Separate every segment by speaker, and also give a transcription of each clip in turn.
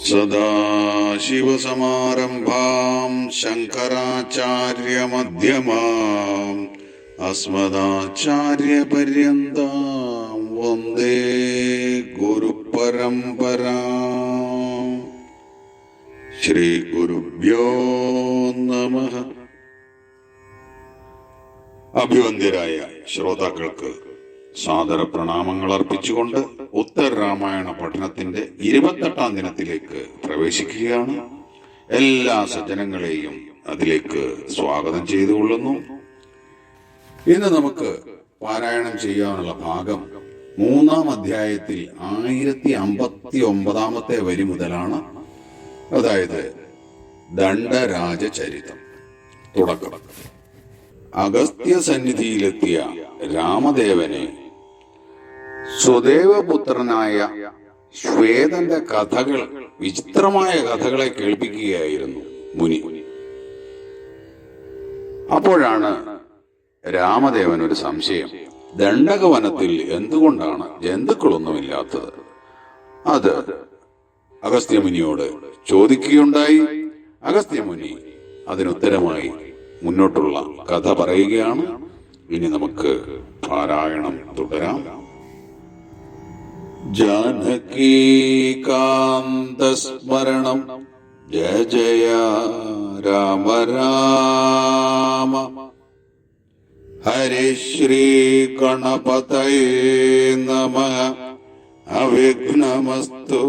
Speaker 1: സദാശിവസമാരംഭാം ശങ്കരാചാര്യമധ്യമാം അസ്മദാചാര്യപര്യന്താം വന്ദേ ഗുരുപരമ്പരാം. ശ്രീ ഗുരുഭ്യോ നമഃ. അഭിവന്ദ്യരായ ശ്രോതാക്കൾക്ക് സാദര പ്രണാമങ്ങൾ അർപ്പിച്ചുകൊണ്ട് ഉത്തര രാമായണ പഠനത്തിന്റെ 28ാം ദിനത്തിലേക്ക് പ്രവേശിക്കുകയാണ്. എല്ലാ സജ്ജനങ്ങളെയും അതിലേക്ക് സ്വാഗതം ചെയ്തുകൊള്ളുന്നു. ഇന്ന് നമുക്ക് പാരായണം ചെയ്യാനുള്ള ഭാഗം 3-ാം അധ്യായത്തിൽ 1059 വരി മുതലാണ്. അതായത് ദണ്ഡരാജചരിതം. തുടക്കം. അഗസ്ത്യ സന്നിധിയിലെത്തിയ രാമദേവനെ സ്വദേവപുത്രനായ ശ്വേതന്റെ കഥകൾ, വിചിത്രമായ കഥകളെ കേൾപ്പിക്കുകയായിരുന്നു മുനി. അപ്പോഴാണ് രാമദേവൻ ഒരു സംശയം. ദണ്ഡകവനത്തിൽ എന്തുകൊണ്ടാണ് ജന്തുക്കളൊന്നുമില്ലാത്തത്? അത് അഗസ്ത്യമുനിയോട് ചോദിക്കുകയുണ്ടായി. അഗസ്ത്യമുനി അതിനുത്തരമായി മുന്നോട്ടുള്ള കഥ പറയുകയാണ്. ഇനി നമുക്ക് പാരായണം തുടരാം. ജാനകീകാന്തസ്മരണം ജയ ജയ രാമ രാമ. ഹരി ശ്രീ ഗണപതയേ നമഃ. അവിഘ്നമസ്തു.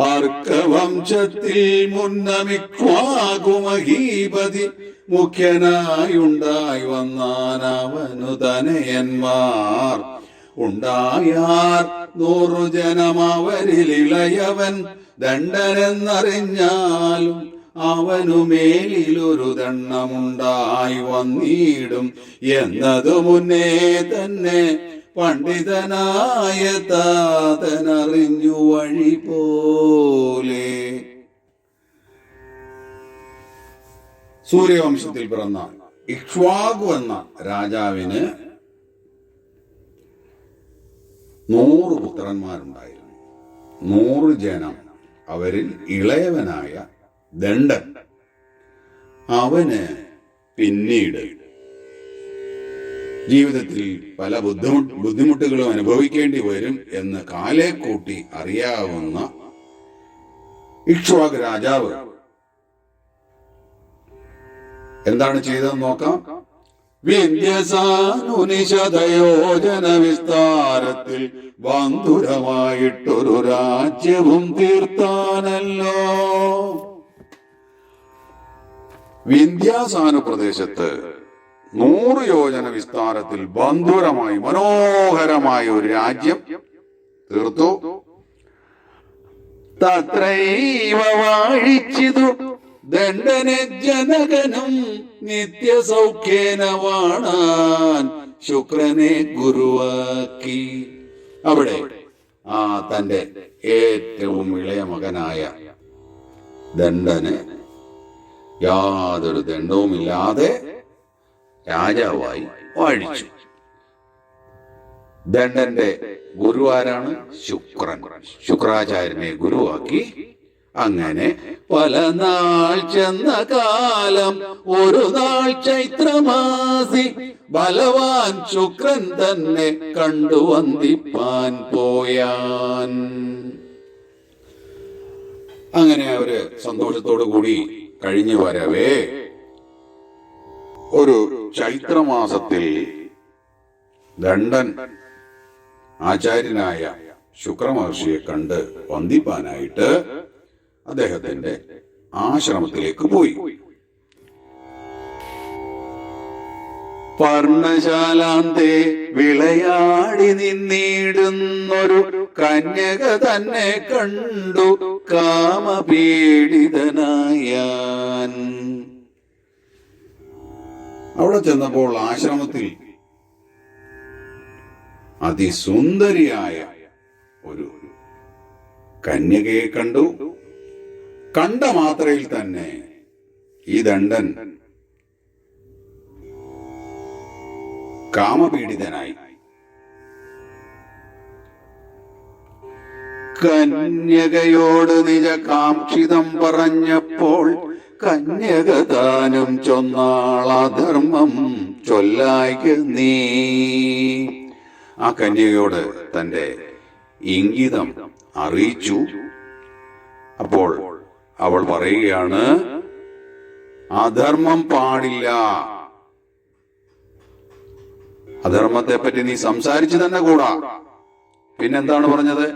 Speaker 1: ആർക്കവംശത്തിൽ മുന്നമിക്വാകുമഹീപതി മുഖ്യനായുണ്ടായി വന്നാനവനു തനയന്മാർ ഉണ്ടായാർ 100 ജനം. അവരിൽ ഇളയവൻ ദണ്ഡനെന്നറിഞ്ഞാലും അവനു മേലിലൊരു ദണ്ണമുണ്ടായി വന്നിടും എന്നതു മുന്നേ തന്നെ പണ്ഡിതനായ താതനറിഞ്ഞു വഴി പോലെ. സൂര്യവംശത്തിൽ പിറന്ന ഇക്ഷ്വാകു എന്ന രാജാവിന് 100 പുത്രന്മാരുണ്ടായിരുന്നു. 100 ജനം. അവരിൽ ഇളയവനായ ദണ്ഡൻ, അവന് പിന്നീട് ജീവിതത്തിൽ പല ബുദ്ധിമുട്ടുകളും അനുഭവിക്കേണ്ടി വരും എന്ന് കാലേ കൂട്ടി അറിയാവുന്ന ഇക്ഷ്വാക് രാജാവ് എന്താണ് ചെയ്തതെന്ന് നോക്കാം. വിന്ധ്യസാനുനിശതയോജന വിസ്താരത്തിൽ ബന്ധുരമായിട്ടൊരു രാജ്യവും തീർത്താനല്ലോ. വിന്ധ്യാസാനു പ്രദേശത്ത് 100 യോജന വിസ്താരത്തിൽ ബന്ധുരമായി മനോഹരമായ ഒരു രാജ്യം തീർത്തു. തത്രൈവ വാഴിച്ചിതു ദണ്ഡനെ ജനകനും നിത്യസൗഖ്യേന വാണാൻ ശുക്രനെ ഗുരുവാക്കി. അവിടെ തന്റെ ഏറ്റവും ഇളയ മകനായ ദണ്ഡനെ യാതൊരു ദണ്ഡവുമില്ലാതെ രാജാവായി വാഴിച്ചു. ദണ്ഡന്റെ ഗുരുവാരാണ്? ശുക്രൻ. ശുക്രാചാര്യനെ ഗുരുവാക്കി. അങ്ങനെ പല നാൾ ചെന്ന കാലം ഒരു നാൾ ചൈത്രമാസി ബലവാൻ ശുക്രൻ തന്നെ കണ്ടു വന്ദിപ്പാൻ പോയാൻ. അങ്ങനെ അവര് സന്തോഷത്തോടു കൂടി കഴിഞ്ഞു വരവേ ഒരു ചൈത്രമാസത്തിൽ ദണ്ഡൻ ആചാര്യനായ ശുക്രമഹർഷിയെ കണ്ട് വന്ദിപ്പാനായിട്ട് അദ്ദേഹത്തിന്റെ ആശ്രമത്തിലേക്ക് പോയി. പർണശാലാന്തേ വിളയാടി നിന്നിടുന്നൊരു കന്യക തന്നെ കണ്ടു കാമപീഡിതനായാൻ. അവിടെ ചെന്നപ്പോൾ ആശ്രമത്തിൽ അതിസുന്ദരിയായ ഒരു കന്യകയെ കണ്ടു. കണ്ട മാത്രയിൽ തന്നെ ഈ ദണ്ഡൻ കാമപീഡിതനായി. കന്യകയോട് നിജ കാക്ഷിതം പറഞ്ഞപ്പോൾ കന്യകദാനം ചൊന്നാളധർമ്മം ചൊല്ലായ്ക നീ. ആ കന്യകയോട് തന്റെ ഇംഗിതം അറിയിച്ചു. അപ്പോൾ അവൾ പറയുകയാണ്, അധർമ്മം പാടില്ല. അധർമ്മത്തെ പറ്റി നീ സംസാരിച്ചു തന്നെ കൂടാ. പിന്നെന്താണ് പറഞ്ഞത്?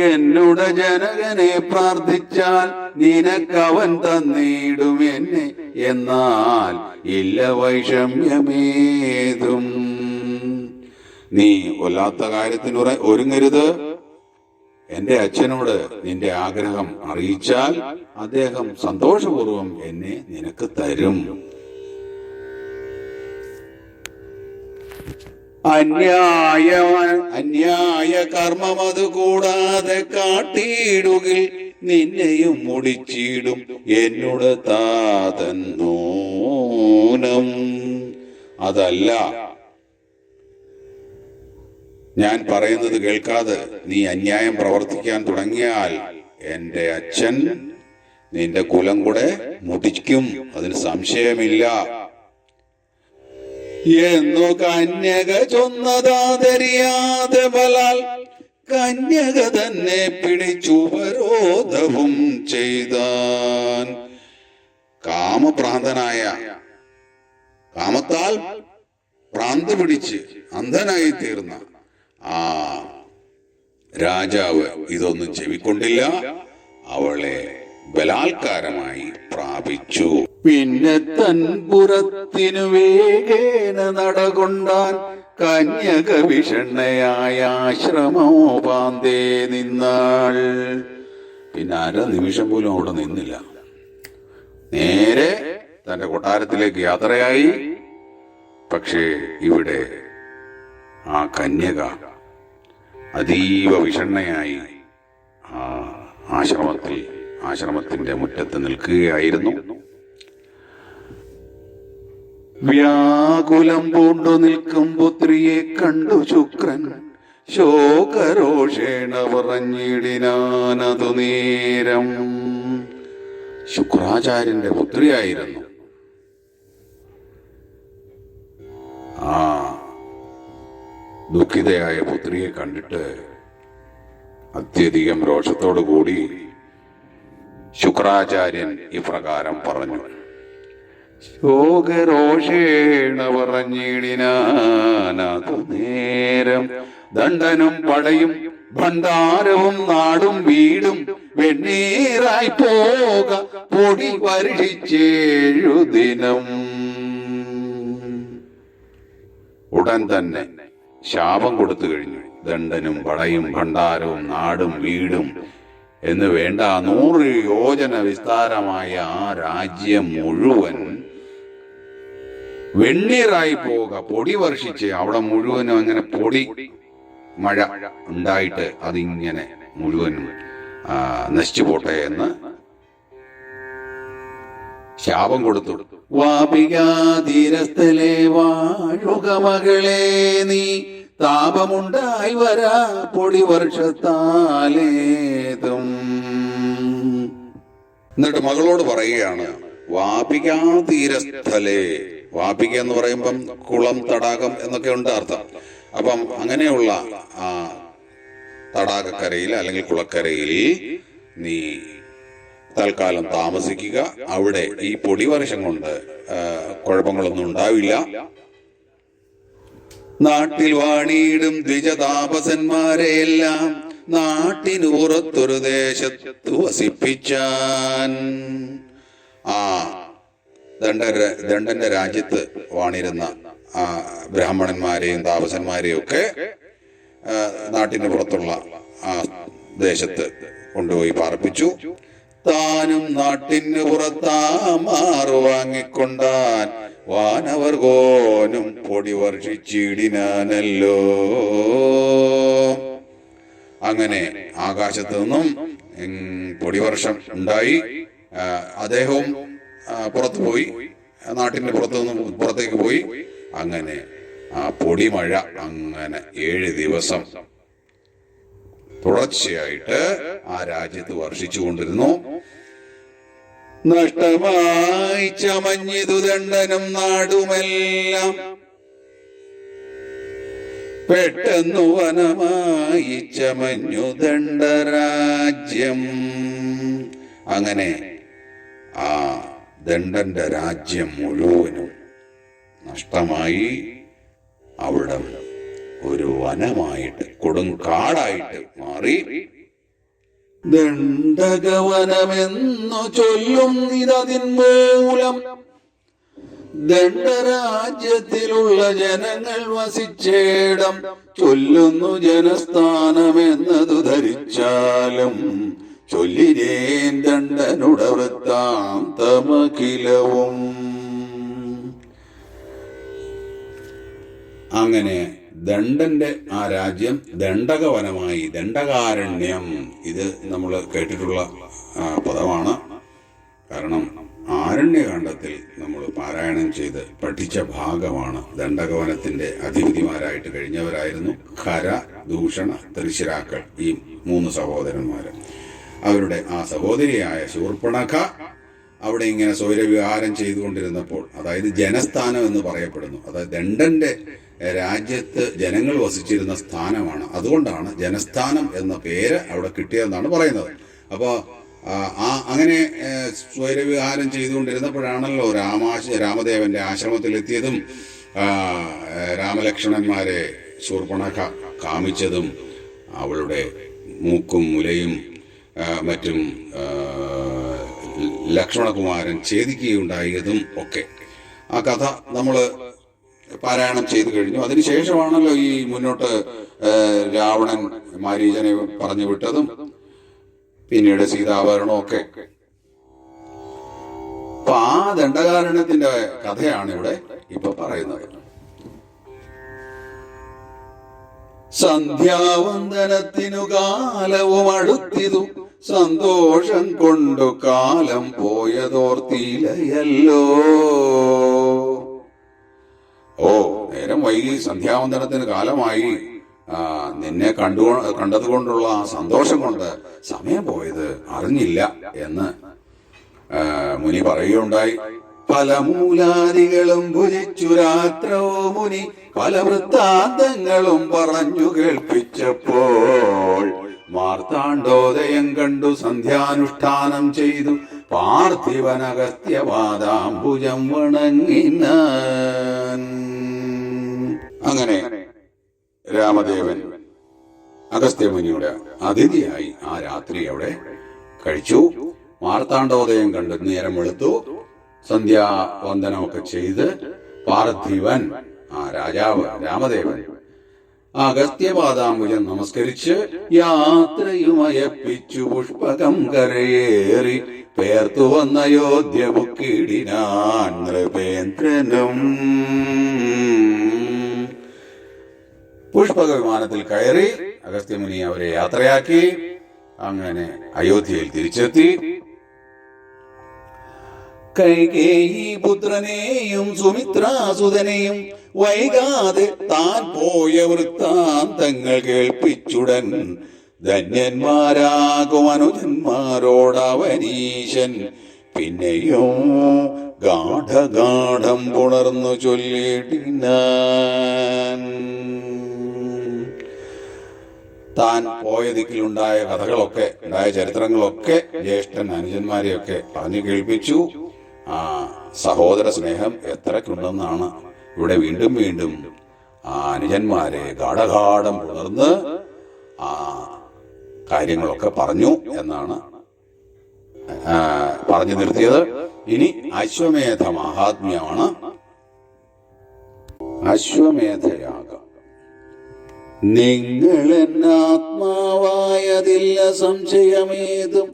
Speaker 1: എന്നോട് ജനകനെ പ്രാർത്ഥിച്ചാൽ നിനക്കവൻ തന്നിടും എന്നെ, എന്നാൽ ഇല്ല വൈഷമ്യമേതും. നീ കൊല്ലാത്ത കാര്യത്തിന് ഒരുങ്ങരുത്. എന്റെ അച്ഛനോട് നിന്റെ ആഗ്രഹം അറിയിച്ചാൽ അദ്ദേഹം സന്തോഷപൂർവം എന്നെ നിനക്ക് തരും. അന്യായ കർമ്മമത് കൂടാതെ കാട്ടിയിടുകിൽ നിന്നെയും മുടിച്ചിടും എന്നോട് താതൻ നൂനം. അതല്ല, ഞാൻ പറയുന്നത് കേൾക്കാതെ നീ അന്യായം പ്രവർത്തിക്കാൻ തുടങ്ങിയാൽ എന്റെ അച്ഛൻ നിന്റെ കുലം കൂടെ മുടിക്കും, അതിന് സംശയമില്ല എന്നു കന്യക ചൊന്നതാതറിയാതെ ബലാൽ കന്യക തന്നെ പിടിച്ചുപരോധവും ചെയ്താൻ. കാമഭ്രാന്തനായ, കാമത്താൽ ഭ്രാന്ത് പിടിച്ച് അന്ധനായി തീർന്ന ആ രാജാവ് ഇതൊന്നും ചെവിക്കൊണ്ടില്ല. അവളെ ബലാത്കാരമായി പ്രാപിച്ചു. പിന്നെ തൻ പുറത്തിനു വേഗേന നടകൊണ്ടാൻ കന്യക വിഷണ്ണയായ ആശ്രമോപാന്തേ നിന്നാൾ. പിന്നെ അര നിമിഷം പോലും അവിടെ നിന്നില്ല. നേരെ തന്റെ കൊട്ടാരത്തിലേക്ക് യാത്രയായി. പക്ഷേ ഇവിടെ ആ കന്യക അതീവ വിഷണ്ണയായി ആ ആശ്രമത്തിന്റെ മുറ്റത്ത് നിൽക്കുകയായിരുന്നു. വ്യാകുലം പൂണ്ടു നിൽക്കും പുത്രിയെ കണ്ടു ശുക്രൻ ശോകരോഷേണ പറഞ്ഞിടിനാനതു നേരം. ശുക്രാചാര്യന്റെ പുത്രിയായിരുന്നു. ആ ദുഃഖിതയായ പുത്രിയെ കണ്ടിട്ട് അത്യധികം രോഷത്തോടു കൂടി ശുക്രാചാര്യൻ ഇപ്രകാരം പറഞ്ഞു. ശോകരോഷേണ പറഞ്ഞിടിനാനതു നേരം ദണ്ഡനും പടയും ഭണ്ഡാരവും നാടും വീടും വെണ്ണീറായി പോക പൊടി വർഷിച്ചേഴു ദിനം. ഉടൻ തന്നെ ശാപം കൊടുത്തു കഴിഞ്ഞു. ദണ്ഡനും പടയും ഭണ്ഡാരവും നാടും വീടും എന്ന് വേണ്ട 100 യോജന വിസ്താരമായ ആ രാജ്യം മുഴുവൻ വെണ്ണീറായി പോക പൊടി വർഷിച്ച് അവിടെ മുഴുവനും അങ്ങനെ പൊടി മഴ ഉണ്ടായിട്ട് അതിങ്ങനെ മുഴുവനും നശിച്ചു പോട്ടെ എന്ന് ശാപം കൊടുത്തു. വാപികാതീരസ്ഥലേ വാഴുക മകളെ നീ, താപമുണ്ടായി വരാ പൊടി വർഷത്താലേതും. എന്നിട്ട് മകളോട് പറയുകയാണ്, വാപികാതീരസ്ഥലേ. വാപിക എന്ന് പറയുമ്പം കുളം, തടാകം എന്നൊക്കെ ഉണ്ട് അർത്ഥം. അപ്പം അങ്ങനെയുള്ള ആ തടാകക്കരയിൽ അല്ലെങ്കിൽ കുളക്കരയിൽ നീ തൽക്കാലം താമസിക്കുക. അവിടെ ഈ പൊടിവർഷം കൊണ്ട് കുഴപ്പങ്ങളൊന്നും ഉണ്ടാവില്ല. നാട്ടിൽ വാണിയിടും ദ്വിജതാപസന്മാരെയെല്ലാം നാട്ടിനു പുറത്തൊരു ദേശത്ത് വസിപ്പിച്ചാൻ. ആ ദണ്ഡന്റെ രാജ്യത്ത് വാണിരുന്ന ആ ബ്രാഹ്മണന്മാരെയും താപസന്മാരെയും ഒക്കെ നാട്ടിന് പുറത്തുള്ള ആ ദേശത്ത് കൊണ്ടുപോയി പാർപ്പിച്ചു. താനും നാട്ടിന് പുറത്താ മാറു വാങ്ങിക്കൊണ്ടാൻ വാനവർ കോനും പൊടി വർഷിച്ചിടിനാനല്ലോ. അങ്ങനെ ആകാശത്ത് നിന്നും പൊടിവർഷം ഉണ്ടായി. അദ്ദേഹവും പുറത്തു പോയി, നാട്ടിന്റെ പുറത്തേക്ക് പോയി. അങ്ങനെ ആ പൊടിമഴ അങ്ങനെ 7 ദിവസം തുടർച്ചയായിട്ട് ആ രാജ്യത്ത് വർഷിച്ചുകൊണ്ടിരുന്നു. നഷ്ടമായി ചമഞ്ഞിതു ദണ്ഡനും നാടുമെല്ലാം, പെട്ടെന്നു വനമായി ചമഞ്ഞു ദണ്ഡരാജ്യം. അങ്ങനെ ആ ദണ്ഡന്റെ രാജ്യം മുഴുവനും നഷ്ടമായി. അവിടം ഒരു വനമായിട്ട് കൊടുങ്കാടായിട്ട് മാറി. ദണ്ഡകവനമെന്നു ചൊല്ലും ഇതതിൻ മൂലം ദണ്ഡരാജ്യത്തിലുള്ള ജനങ്ങൾ വസിച്ചേടം ചൊല്ലുന്നു ജനസ്ഥാനമെന്നതു ധരിച്ചാലും ചൊല്ലിരേൻ ദണ്ഡനുട വൃത്താന്തമഖിലവും. അങ്ങനെ ദണ്ഡന്റെ ആ രാജ്യം ദണ്ഡകവനമായി. ദണ്ഡകാരണ്യം ഇത് നമ്മൾ കേട്ടിട്ടുള്ള പദമാണ്. കാരണം ആരണ്യകാണ്ഡത്തിൽ നമ്മൾ പാരായണം ചെയ്ത് പഠിച്ച ഭാഗമാണ്. ദണ്ഡകവനത്തിന്റെ അധിപതിമാരായിട്ട് കഴിഞ്ഞവരായിരുന്നു ഖര, ദൂഷണ, ത്രിശിരാക്കൾ, ഈ 3 സഹോദരന്മാര്. അവരുടെ ആ സഹോദരിയായ ശൂർപ്പണഖ അവിടെ ഇങ്ങനെ സ്വൈരവിഹാരം ചെയ്തുകൊണ്ടിരുന്നപ്പോൾ, അതായത് ജനസ്ഥാനം എന്ന് പറയപ്പെടുന്നു, അതായത് ദണ്ഡന്റെ രാജ്യത്ത് ജനങ്ങൾ വസിച്ചിരുന്ന സ്ഥാനമാണ്. അതുകൊണ്ടാണ് ജനസ്ഥാനം എന്ന പേര് അവിടെ കിട്ടിയതെന്നാണ് പറയുന്നത്. അപ്പോൾ അങ്ങനെ സ്വൈരവിഹാരം ചെയ്തുകൊണ്ടിരുന്നപ്പോഴാണല്ലോ രാമദേവന്റെ ആശ്രമത്തിലെത്തിയതും രാമലക്ഷ്മണന്മാരെ ശൂർപ്പണഖ കാമിച്ചതും അവളുടെ മൂക്കും മുലയും മറ്റും ലക്ഷ്മണകുമാരൻ ഛേദിക്കുകയുണ്ടായതും ഒക്കെ ആ കഥ നമ്മൾ പാരായണം ചെയ്തു കഴിഞ്ഞു. അതിനുശേഷമാണല്ലോ ഈ മുന്നോട്ട് രാവണൻ മാരീചനെ പറഞ്ഞു വിട്ടതും പിന്നീട് സീതാഭരണവും ഒക്കെ. അപ്പൊ ആ ദണ്ഡകാരണ്യത്തിന്റെ കഥയാണ് ഇവിടെ ഇപ്പൊ പറയുന്നത്. സന്ധ്യാവന്ദനത്തിനു കാലവും അടുത്തിതു, സന്തോഷം കൊണ്ടു കാലം പോയതോർത്തിലയല്ലോ. ഓ, നേരം വൈകി, സന്ധ്യാവന്ദനത്തിന് കാലമായി, നിന്നെ കണ്ടതുകൊണ്ടുള്ള ആ സന്തോഷം കൊണ്ട് സമയം പോയത് അറിഞ്ഞില്ല എന്ന് മുനി പറയുകയുണ്ടായി. പല മൂലാദികളും ഭുജിച്ചു രാത്രോ മുനി പല വൃത്താന്തങ്ങളും പറഞ്ഞു കേൾപ്പിച്ചപ്പോൾ മാർത്താണ്ഡോദയം കണ്ടു സന്ധ്യാനുഷ്ഠാനം ചെയ്തു പാർത്ഥിവനഗസ്ത്യപാദാംബുജം വണങ്ങിനാൻ. അങ്ങനെ രാമദേവൻ അഗസ്ത്യമുനിയുടെ അതിഥിയായി ആ രാത്രി അവിടെ കഴിച്ചു. മാർത്താണ്ഡോദയം കണ്ട് നേരം വെളുത്തു, സന്ധ്യാവന്ദനമൊക്കെ ചെയ്ത് പാർത്ഥിവൻ, ആ രാജാവ് രാമദേവൻ, അഗസ്ത്യപാദാംബുജം നമസ്കരിച്ച് യാത്രയുമയപ്പിച്ചു പുഷ്പകം കരയേറി പേർത്തു വന്ന അയോധ്യ ബുക്കിടിനാൻ നൃപേന്ദ്രനും. പുഷ്പക വിമാനത്തിൽ കയറി അഗസ്ത്യമുനി അവരെ യാത്രയാക്കി. അങ്ങനെ അയോധ്യയിൽ തിരിച്ചെത്തി. കൈകേയി പുത്രനെയും സുമിത്രാസുതനെയും വൈകാതെ താൻ പോയ വൃത്താന്തങ്ങൾ കേൾപ്പിച്ചുടൻ ധന്യന്മാരാകും അനുജന്മാരോടവനീശൻ പിന്നെയും ഗാഠഗാഠം പുണർന്നു ചൊല്ലിടിനാൻ. താൻ പോയ ദിക്കിലുണ്ടായ കഥകളൊക്കെ, ഉണ്ടായ ചരിത്രങ്ങളൊക്കെ ജ്യേഷ്ഠൻ അനുജന്മാരെയൊക്കെ പറഞ്ഞു കേൾപ്പിച്ചു. ആ സഹോദര സ്നേഹം എത്രക്കുണ്ടെന്നാണ് ഇവിടെ വീണ്ടും വീണ്ടും ആ അനുജന്മാരെ ഗാഠഗാഠം പുണർന്ന് ആ കാര്യങ്ങളൊക്കെ പറഞ്ഞു എന്നാണ് പറഞ്ഞു നിർത്തിയത്. ഇനി അശ്വമേധ മഹാത്മ്യമാണ്. അശ്വമേധയാഗം. നിങ്ങളെന്നാത്മാവായതില്ല സംശയമേതും,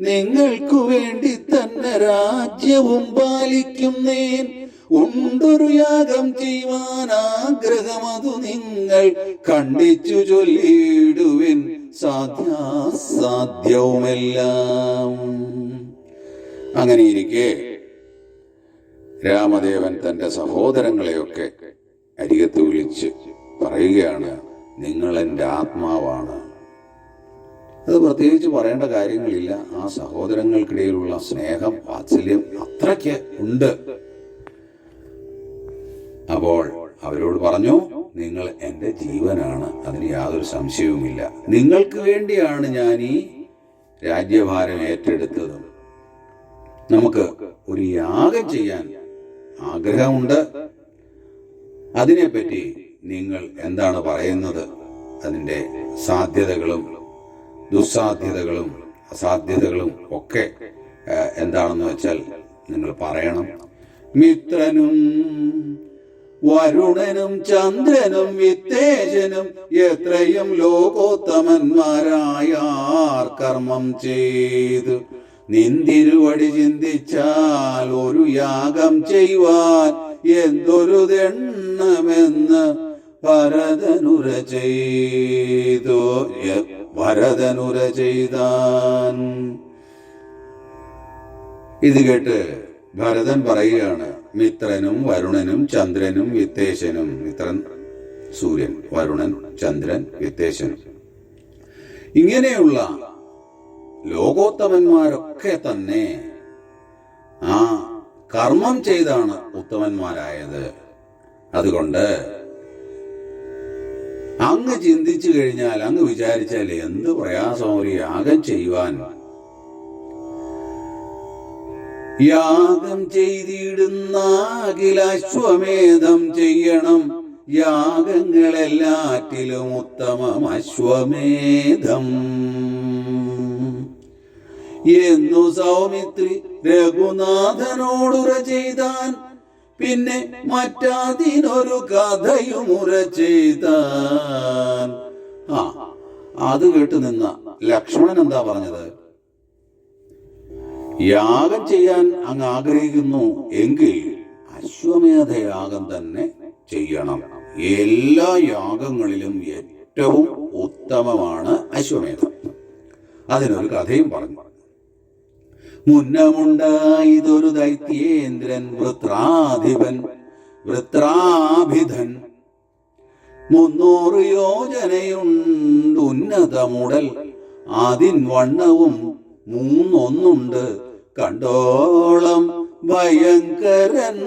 Speaker 1: നിങ്ങൾക്കു വേണ്ടി തന്നെ രാജ്യവും പാലിക്കുന്നേൻ. ഉണ്ടൊരു യാഗം ചെയ്യുവാൻ ആഗ്രഹമതു നിങ്ങൾ കണ്ടിച്ചു ചൊല്ലിയിടുവിൻ സാധ്യവുമെല്ലാം. അങ്ങനെയിരിക്കെ രാമദേവൻ തന്റെ സഹോദരങ്ങളെയൊക്കെ അരികത്ത് വിളിച്ച് പറയുകയാണ്, നിങ്ങൾ എൻ്റെ ആത്മാവാണ്. അത് പ്രത്യേകിച്ച് പറയേണ്ട കാര്യങ്ങളില്ല. ആ സഹോദരങ്ങൾക്കിടയിലുള്ള സ്നേഹം, വാത്സല്യം അത്രയ്ക്ക് ഉണ്ട്. അപ്പോൾ അവരോട് പറഞ്ഞു, നിങ്ങൾ എൻ്റെ ജീവനാണ്, അതിന് യാതൊരു സംശയവുമില്ല. നിങ്ങൾക്ക് വേണ്ടിയാണ് ഞാൻ ഈ രാജ്യഭാരം ഏറ്റെടുത്തത്. നമുക്ക് ഒരു യാഗം ചെയ്യാൻ ആഗ്രഹമുണ്ട്. അതിനെപ്പറ്റി നിങ്ങൾ എന്താണ് പറയുന്നത്? അതിൻ്റെ സാധ്യതകളും ദുസ്സാധ്യതകളും അസാധ്യതകളും ഒക്കെ എന്താണെന്ന് വെച്ചാൽ നിങ്ങൾ പറയണം. മിത്രനും വരുണനും ചന്ദ്രനും വിത്തേശനും എത്രയും ലോകോത്തമന്മാരായാർ കർമ്മം ചെയ്തു നിന്തിരുവടി ചിന്തിച്ചാൽ ഒരു യാഗം ചെയ്യുവാൻ എന്തൊരു ദണ്ണമെന്ന് ഭരതനുര ചെയ്താൻ. ഇത് കേട്ട് ഭരതൻ പറയുകയാണ്, മിത്രനും വരുണനും ചന്ദ്രനും വിത്തേശനും. മിത്രൻ സൂര്യൻ, വരുണൻ ചന്ദ്രൻ, വിത്തേശൻ, ഇങ്ങനെയുള്ള ലോകോത്തമന്മാരൊക്കെ തന്നെ ആ കർമ്മം ചെയ്താണ് ഉത്തമന്മാരായത്. അതുകൊണ്ട് അങ്ങ് ചിന്തിച്ചു കഴിഞ്ഞാൽ, അങ്ങ് വിചാരിച്ചാൽ എന്ത് പ്രയാസം ഒരു യാഗം ചെയ്യുവാൻ. യാഗം ചെയ്തിടുന്നാകിൽ അശ്വമേധം ചെയ്യണം, യാഗങ്ങളെല്ലാറ്റിലും ഉത്തമം അശ്വമേധം എന്നു സൗമിത്രി രഘുനാഥനോടുറ ചെയ്താൻ. പിന്നെ മറ്റാതിനൊരു കഥയുമുറ ചെയ്താൻ. അത് കേട്ട് നിന്ന ലക്ഷ്മണൻ എന്താ പറഞ്ഞത്? യാഗം ചെയ്യാൻ അങ്ങ് ആഗ്രഹിക്കുന്നു എങ്കിൽ അശ്വമേധയാഗം തന്നെ ചെയ്യണം. എല്ലാ യാഗങ്ങളിലും ഏറ്റവും ഉത്തമമാണ് അശ്വമേധം. അതിനൊരു കഥയും പറഞ്ഞു. മുന്നമുണ്ടായതൊരു ദൈത്യേന്ദ്രൻ വൃത്രാഭിധൻ 300 യോജനയുണ്ട് ഉന്നതമുടൽ, അതിൻ വണ്ണവും 3 കണ്ടോളം ഭയങ്കരൻ.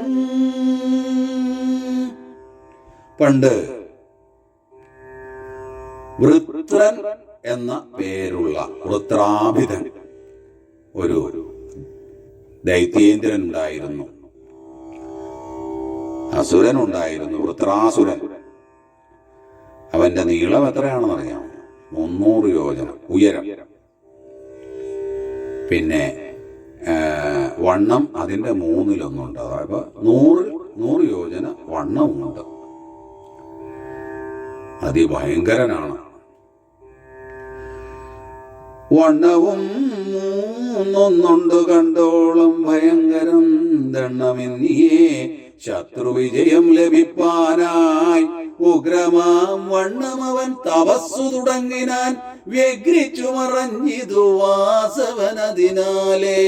Speaker 1: പണ്ട് വൃത്രൻ എന്ന പേരുള്ള വൃത്രാഭിധൻ ഒരു ദൈത്യേന്ദ്രൻ ഉണ്ടായിരുന്നു. അസുരൻ ഉണ്ടായിരുന്നു, വൃത്രാസുരൻ. അവന്റെ നീളം എത്രയാണെന്ന് അറിയാമോ? 300 യോജന ഉയരം. പിന്നെ വണ്ണം അതിന്റെ 3/1 അതായത് 100 യോജന വണ്ണമുണ്ട്. അതിഭയങ്കരനാണ്. വണ്ണവും 3 കണ്ടോളം ഭയങ്കരം ദണ്ണമെന്നിയേ ശത്രുവിജയം ലഭിപ്പാനായി ഉഗ്രമാം വണ്ണം അവൻ തപസ്സു തുടങ്ങിനാൻ. വ്യഗ്രിച്ചു മറഞ്ഞിതു വാസവനതിനാലേ.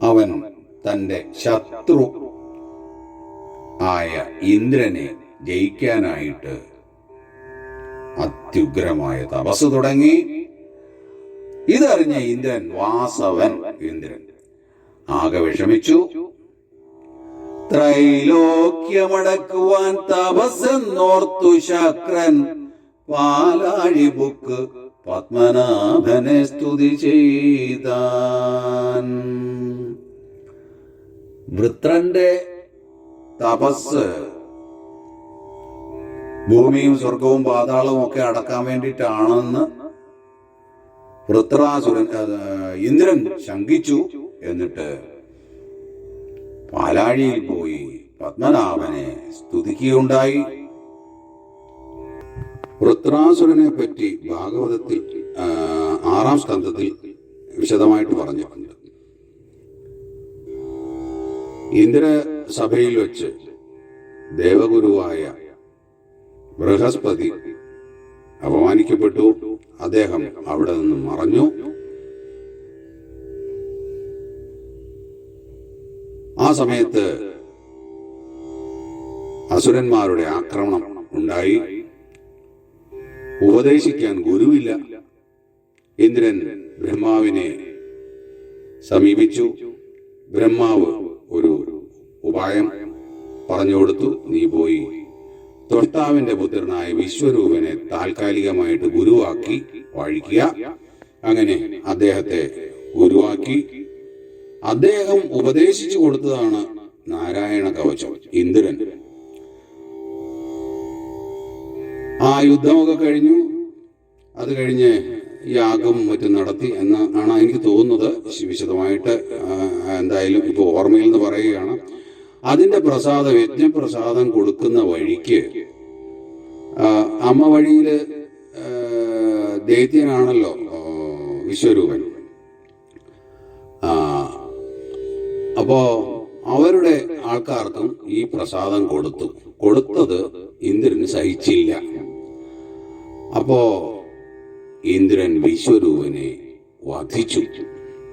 Speaker 1: അവൻ തന്റെ ശത്രു ആയ ഇന്ദ്രനെ ജയിക്കാനായിട്ട് അത്യുഗ്രമായ തപസ് തുടങ്ങി. ഇതറിഞ്ഞ ഇന്ദ്രൻ, വാസവൻ ഇന്ദ്രൻ, ആകെ വിഷമിച്ചു. ത്രൈലോക്യമടക്കുവാൻ തപസ്സെന്നോർത്തു ശക്രൻ പാലാഴിപുക്ക് പത്മനാഭനെ സ്തുതി ചെയ്താൻ. വൃത്രന്റെ തപസ് ഭൂമിയും സ്വർഗവും പാതാളവും ഒക്കെ അടക്കാൻ വേണ്ടിയിട്ടാണെന്ന് വൃത്രാസുരൻ ഇന്ദ്രൻ ശങ്കിച്ചു. എന്നിട്ട് പാലാഴിയിൽ പോയി പത്മനാഭനെ സ്തുതിക്കുകയുണ്ടായി. വൃത്രാസുരനെ പറ്റി ഭാഗവതത്തിൽ 6-ാം സ്കന്ധത്തിൽ വിശദമായിട്ട് പറഞ്ഞിട്ടുണ്ട്. ഇന്ദ്രസഭയിൽ വെച്ച് ദേവഗുരുവായ ബൃഹസ്പതി അപമാനിക്കപ്പെട്ടു. അദ്ദേഹം അവിടെ നിന്ന് മറഞ്ഞു. ആ സമയത്ത് അസുരന്മാരുടെ ആക്രമണം ഉണ്ടായി. ഉപദേശിക്കാൻ ഗുരുവില്ല. ഇന്ദ്രൻ ബ്രഹ്മാവിനെ സമീപിച്ചു. ബ്രഹ്മാവ് ഒരു ഉപായം പറഞ്ഞു കൊടുത്തു. നീ പോയി ത്വഷ്ടാവിന്റെ പുത്രനായ വിശ്വരൂപനെ താൽക്കാലികമായിട്ട് ഗുരുവാക്കി വാഴിക്കുക. അങ്ങനെ അദ്ദേഹത്തെ ഗുരുവാക്കി. അദ്ദേഹം ഉപദേശിച്ചു കൊടുത്തതാണ് നാരായണ കവചം. ഇന്ദ്രൻ ആ യുദ്ധമൊക്കെ കഴിഞ്ഞു. അത് കഴിഞ്ഞ് യാഗം മറ്റും നടത്തി എന്നാണ് എനിക്ക് തോന്നുന്നത്. വിശദമായിട്ട് എന്തായാലും ഇപ്പോൾ ഓർമ്മയിൽ നിന്ന് പറയുകയാണ്. അതിന്റെ പ്രസാദം, യജ്ഞപ്രസാദം കൊടുക്കുന്ന വഴിക്ക് അമ്മ വഴിയിൽ ദൈത്യനാണല്ലോ വിശ്വരൂപൻ. അപ്പോ അവരുടെ ആൾക്കാർക്കും ഈ പ്രസാദം കൊടുത്തത് ഇന്ദ്രന് സഹിച്ചില്ല. അപ്പോ ഇന്ദ്രൻ വിശ്വരൂപനെ വധിച്ചു.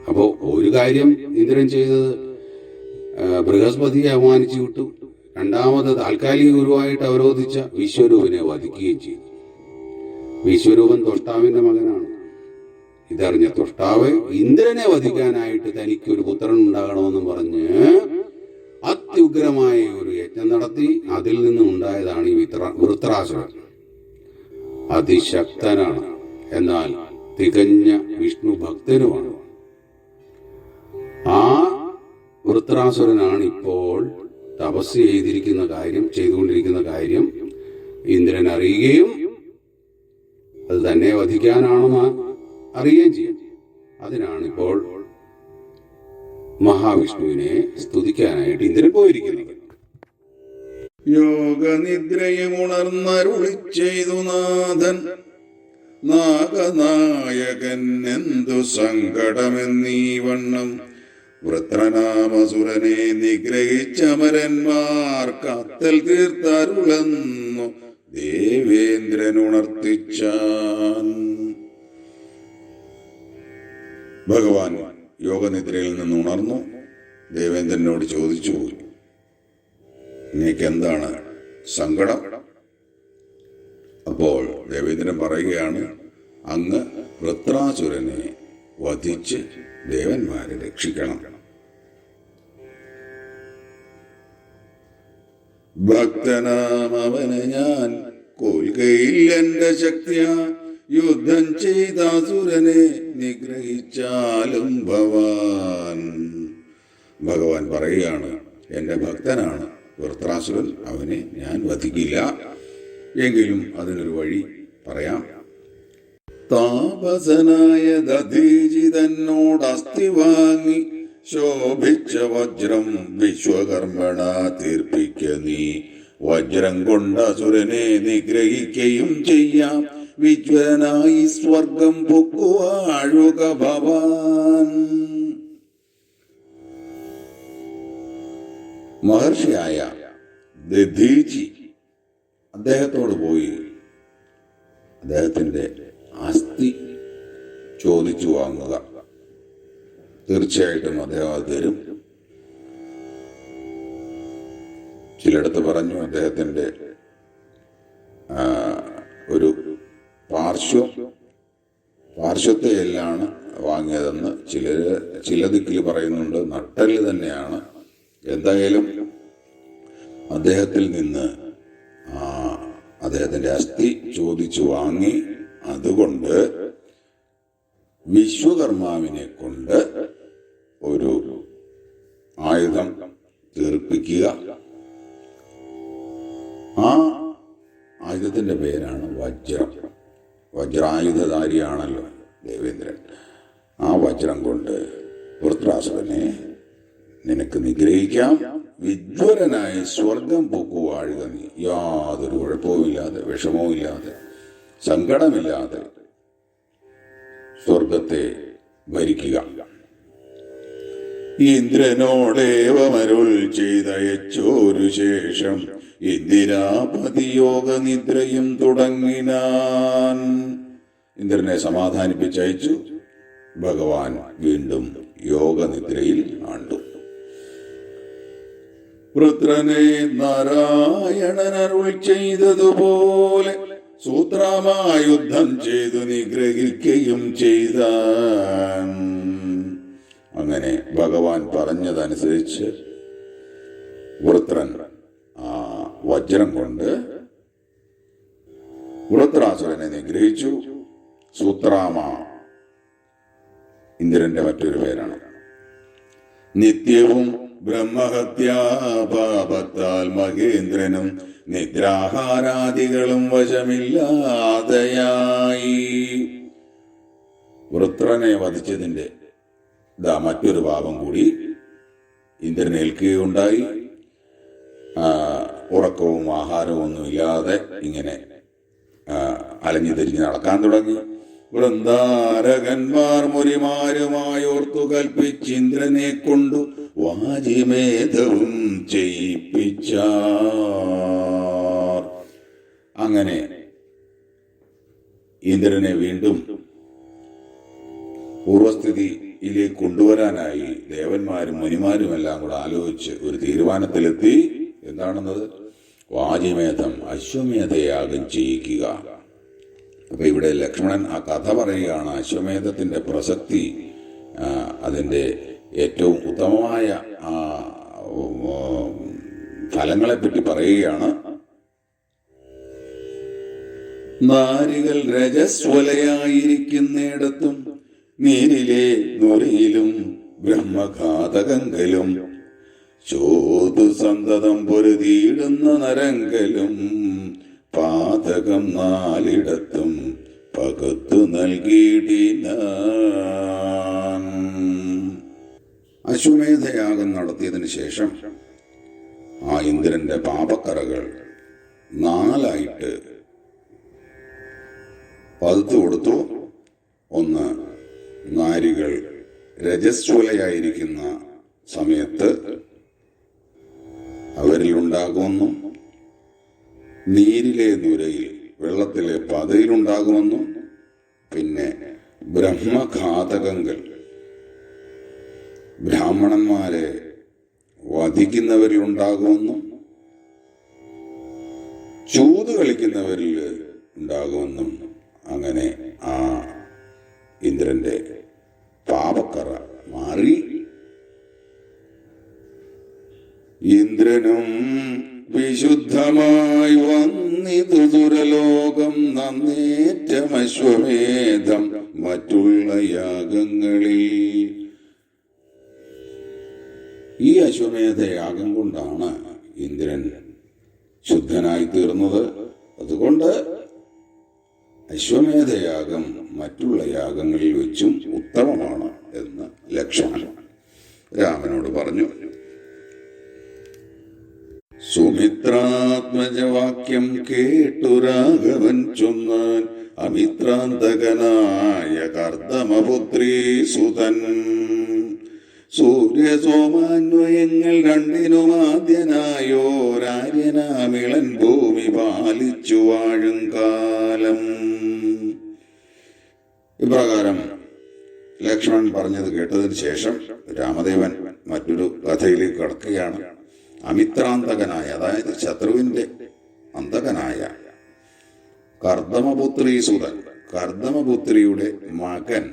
Speaker 1: അപ്പോ ഒരു കാര്യം ഇന്ദ്രൻ ചെയ്തത് ബൃഹസ്പതിയെ അവമാനിച്ചു വിട്ടു. രണ്ടാമത് താൽക്കാലിക ഗുരുവായിട്ട് അവരോധിച്ച വിശ്വരൂപനെ വധിക്കുകയും ചെയ്തു. വിശ്വരൂപൻ ത്വഷ്ടാവിന്റെ മകനാണ്. ഇതറിഞ്ഞ ത്വഷ്ടാവ് ഇന്ദ്രനെ വധിക്കാനായിട്ട് തനിക്കൊരു പുത്രൻ ഉണ്ടാകണമെന്നും പറഞ്ഞ് അത്യുഗ്രമായ ഒരു യജ്ഞം നടത്തി. അതിൽ നിന്നും ഉണ്ടായതാണ് ഈ വൃത്രാസുരൻ. അതിശക്തനാണ്, എന്നാൽ തികഞ്ഞ വിഷ്ണു ഭക്തനുമാണ്. ആ വൃത്രാസുരനാണ് ഇപ്പോൾ തപസ് ചെയ്തുകൊണ്ടിരിക്കുന്ന കാര്യം ഇന്ദ്രൻ അറിയുകയും അത് തന്നെ വധിക്കാനാണെന്ന് അറിയുകയും ചെയ്യും. അതിനാണിപ്പോൾ മഹാവിഷ്ണുവിനെ സ്തുതിക്കാനായിട്ട് ഇന്ദ്രൻ പോയിരിക്കുന്നത്.
Speaker 2: യോഗനിദ്രയും ഉണർന്നരുളി ചെയ്തു നാഥൻ, നാഗനായകൻ എന്തു സങ്കടമെന്നീ വണ്ണം വൃത്രനാമസുരനെ നിഗ്രഹിച്ചമരന്മാർ കാത്തൽ തീർത്തരുളെന്നു ദേവേന്ദ്രൻ ഉണർത്തിച്ചാൻ. ഭഗവാൻ യോഗനിദ്രയിൽ നിന്ന് ഉണർന്നു. ദേവേന്ദ്രനോട് ചോദിച്ചു, നീക്കെന്താണ് സങ്കടം? അപ്പോൾ ദേവേന്ദ്രൻ പറയുകയാണ്, അങ്ങ് വൃത്രാസുരനെ വധിച്ച് ദേവന്മാരെ രക്ഷിക്കണം. ഭക്തനാം അവനെ ഞാൻ കൊൽകയിൽ എന്റെ ശക്തിയ യുദ്ധം ചെയ്താസുരനെ നിഗ്രഹിച്ചാലും ഭവാൻ. ഭഗവാൻ പറയുകയാണ്, എന്റെ ഭക്തനാണ് വൃത്രാസുരൻ, അവനെ ഞാൻ വധിക്കില്ല. എങ്കിലും അതിനൊരു വഴി പറയാം. താപസനായ ദധീജി തന്നോട് അസ്ഥി വാങ്ങി ശോഭിച്ച വജ്രം വിശ്വകർമ്മണ തീർപ്പിക്ക നീ. വജ്രം കൊണ്ട് അസുരനെ നിഗ്രഹിക്കുകയും ചെയ്യാം. വിജ്വരനായി സ്വർഗം പൊക്കുവാഴുക ഭവാൻ. മഹർഷിയായ ദധീജി അദ്ദേഹത്തോട് പോയി അദ്ദേഹത്തിന്റെ അസ്ഥി ചോദിച്ചു വാങ്ങുക. തീർച്ചയായിട്ടും അദ്ദേഹം അത് തരും. ചിലയിടത്ത് പറഞ്ഞു അദ്ദേഹത്തിന്റെ ഒരു പാർശ്വത്തെയെല്ലാണ് വാങ്ങിയതെന്ന്. ചില ദിക്കിൽ പറയുന്നുണ്ട് നട്ടല് തന്നെയാണ്. എന്തായാലും അദ്ദേഹത്തിൽ നിന്ന് അദ്ദേഹത്തിന്റെ അസ്ഥി ചോദിച്ചു വാങ്ങി. അതുകൊണ്ട് വിശ്വകർമാവിനെ കൊണ്ട് ഒരു ആയുധം തീർപ്പിക്കുക. ആ ആയുധത്തിന്റെ പേരാണ് വജ്രം. വജ്രായുധധാരിയാണല്ലോ ദേവേന്ദ്രൻ. ആ വജ്രം കൊണ്ട് വൃത്രാസുരനെ നിനക്ക് നിഗ്രഹിക്കാം. വിജ്വരനായി സ്വർഗം പൊക്കുവാഴുക നീ. യാതൊരു കുഴപ്പവുമില്ലാതെ, വിഷമവുമില്ലാതെ, സങ്കടമില്ലാതെ സ്വർഗത്തെ ഭരിക്കുക. ഇന്ദ്രനോടേവമരുൾ ചെയ്തയച്ചോരു ശേഷം ഇന്ദിരാപതി യോഗ നിദ്രയും തുടങ്ങിനാൻ. ഇന്ദ്രനെ സമാധാനിപ്പിച്ചയച്ചു. ഭഗവാൻ വീണ്ടും യോഗനിദ്രയിൽ ആണ്ടു. വൃത്രനെ നാരായണൻ അരുൾ ചെയ്തതുപോലെ സൂത്രമായ യുദ്ധം ചെയ്തു നിഗ്രഹിക്കുകയും ചെയ്ത. അങ്ങനെ ഭഗവാൻ പറഞ്ഞതനുസരിച്ച് വൃത്രൻ ആ വജ്രം കൊണ്ട് വൃത്രാസുരനെ നിഗ്രഹിച്ചു. സൂത്രാമ ഇന്ദ്രന്റെ മറ്റൊരു പേരാണ്. നിത്യവും ബ്രഹ്മഹത്യാപാപത്താൽ മഹേന്ദ്രനും നിദ്രാഹാരാദികളും വശമില്ലാതെയായി. വൃത്രനെ വധിച്ചതിന്റെ മറ്റൊരു പാപം കൂടി ഇന്ദ്രനെ ഏൽക്കുകയുണ്ടായി. ഉറക്കവും ആഹാരവും ഒന്നുമില്ലാതെ ഇങ്ങനെ അലഞ്ഞു തിരിഞ്ഞ് നടക്കാൻ തുടങ്ങി. വൃന്ദാരകന്മാർ മുരിമാരുമായോർത്തു കൽപ്പിച്ച് ഇന്ദ്രനെ കൊണ്ടു വാജിമേധവും ചെയ്യിപ്പിച്ചാർ. അങ്ങനെ ഇന്ദ്രനെ വീണ്ടും പൂർവസ്ഥിതിയിലേക്ക് കൊണ്ടുവരാനായി ദേവന്മാരും മുനിമാരുമെല്ലാം കൂടെ ആലോചിച്ച് ഒരു തീരുമാനത്തിലെത്തി. എന്താണെന്നത്? വാജിമേധം, അശ്വമേധയാഗം ചെയ്യിക്കുക. അപ്പൊ ഇവിടെ ലക്ഷ്മണൻ ആ കഥ പറയുകയാണ്. അശ്വമേധത്തിന്റെ പ്രസക്തി, അതിൻ്റെ ഏറ്റവും ഉത്തമമായ ഫലങ്ങളെപ്പറ്റി പറയുകയാണ്. നാരികൾ രജസ്വലയായിരിക്കുന്നിടത്തും നീരിലെ നുരയിലും ബ്രഹ്മഘാതകങ്കലും ചോതു സന്തതം പൊരുതിയിടുന്ന നരങ്കലും പാതകം നാലിടത്തും പകത്തു നൽകിയിടിന. അശ്വമേധയാഗം നടത്തിയതിനു ശേഷം ആ ഇന്ദ്രന്റെ പാപക്കറകൾ 4 പകുത്തു കൊടുത്തു. ഒന്ന്, നാരികൾ രജസ്വലയായിരിക്കുന്ന സമയത്ത് അവരിൽ ഉണ്ടാകുമെന്നും നീരിലെ നുരയിൽ വെള്ളത്തിലെ പതയിലുണ്ടാകുമെന്നും പിന്നെ ബ്രഹ്മഘാതകങ്ങൾ ബ്രാഹ്മണന്മാരെ വധിക്കുന്നവരിൽ ഉണ്ടാകുമെന്നും ചൂത് കളിക്കുന്നവരിൽ ഉണ്ടാകുമെന്നും അങ്ങനെ ആ ഇന്ദ്രന്റെ പാപക്കറ മാറി. ഇന്ദ്രനും വിശുദ്ധമായി വന്നിതു ദുരലോകം നന്നേറ്റമശ്വമേധം മറ്റുള്ള യാഗങ്ങളിൽ. ഈ അശ്വമേധയാഗം കൊണ്ടാണ് ഇന്ദ്രൻ ശുദ്ധനായി തീർന്നത്. അതുകൊണ്ട് അശ്വമേധയാഗം മറ്റുള്ള യാഗങ്ങളിൽ വെച്ചും ഉത്തമമാണ് എന്ന് ലക്ഷ്മണൻ രാമനോട് പറഞ്ഞു. സുമിത്രാത്മജവാക്യം കേട്ടു രാഘവൻ ചൊന്നാൻ അമിത്രാന്തകനായ കർദമപുത്രീ സുതൻ. സൂര്യസോമാന്വയങ്ങൾ രണ്ടിനും ആദ്യനായോരാര്യനാമിളൻ ഭൂമി പാലിച്ചു വാഴും കാലം. ഇപ്രകാരം ലക്ഷ്മണൻ പറഞ്ഞത് കേട്ടതിന് ശേഷം രാമദേവൻ മറ്റൊരു കഥയിലേക്ക് കടക്കുകയാണ്. അമിത്രാന്തകനായ, അതായത് ശത്രുവിന്റെ അന്തകനായ കർദമപുത്രീ സുതൻ, കർദമപുത്രിയുടെ മകൻ,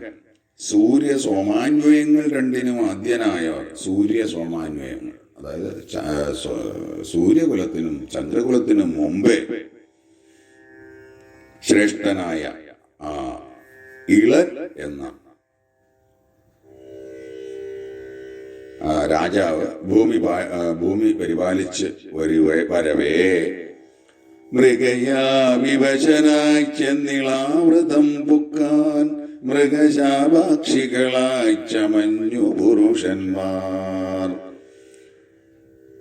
Speaker 2: സൂര്യസോമാന്വയങ്ങൾ രണ്ടിനും ആദ്യനായ. സൂര്യസോമാന്വയങ്ങൾ അതായത് സൂര്യകുലത്തിനും ചന്ദ്രകുലത്തിനും മുമ്പേ ശ്രേഷ്ഠനായ ഇളൻ എന്ന രാജാവ് ഭൂമി പരിപാലിച്ച് വരവേ മൃഗയാ വിവശനായി ചെന്നിളാമൃതം പുക്കാൻ മൃഗശാപാക്ഷികളായി ചമഞ്ഞു പുരുഷന്മാർ.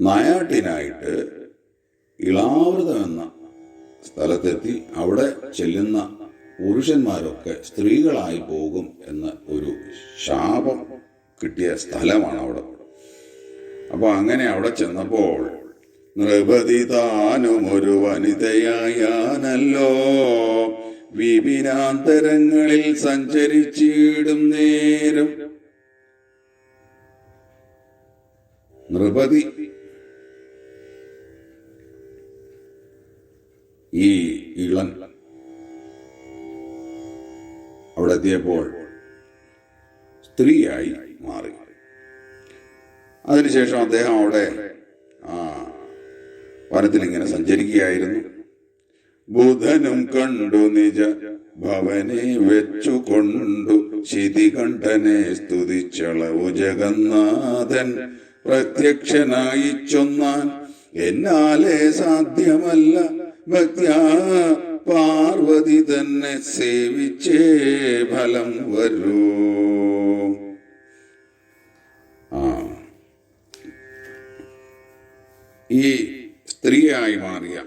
Speaker 2: നായാട്ടിനായിട്ട് ഇളാവൃതം എന്ന സ്ഥലത്തെത്തി അവിടെ ചെല്ലുന്ന പുരുഷന്മാരൊക്കെ സ്ത്രീകളായി പോകും എന്ന ഒരു ശാപം കിട്ടിയ സ്ഥലമാണ് അവിടെ. അപ്പൊ അങ്ങനെ അവിടെ ചെന്നപ്പോൾ നൃപതി താനും ഒരു വനിതയായാനല്ലോ വിപിനാന്തരങ്ങളിൽ സഞ്ചരിച്ചിടും നേരം. നൃപതി എത്തിയപ്പോൾ സ്ത്രീയായി മാറി. അതിനുശേഷം അദ്ദേഹം അവിടെ വനത്തിലിങ്ങനെ സഞ്ചരിക്കുകയായിരുന്നു. ബുധനും കണ്ടു നിജ ഭവനെ വെച്ചുകൊണ്ടു ശിതികണ്ഠനെ സ്തുതിച്ചളവു ജഗന്നാഥൻ പ്രത്യക്ഷനായി ചൊന്നാൻ, എന്നാലേ സാധ്യമല്ല ഭക്ത്യാ പാർവതി തന്നെ സേവിച്ചേ ഫലം വരൂ. ഈ സ്ത്രീയായി മാറിയ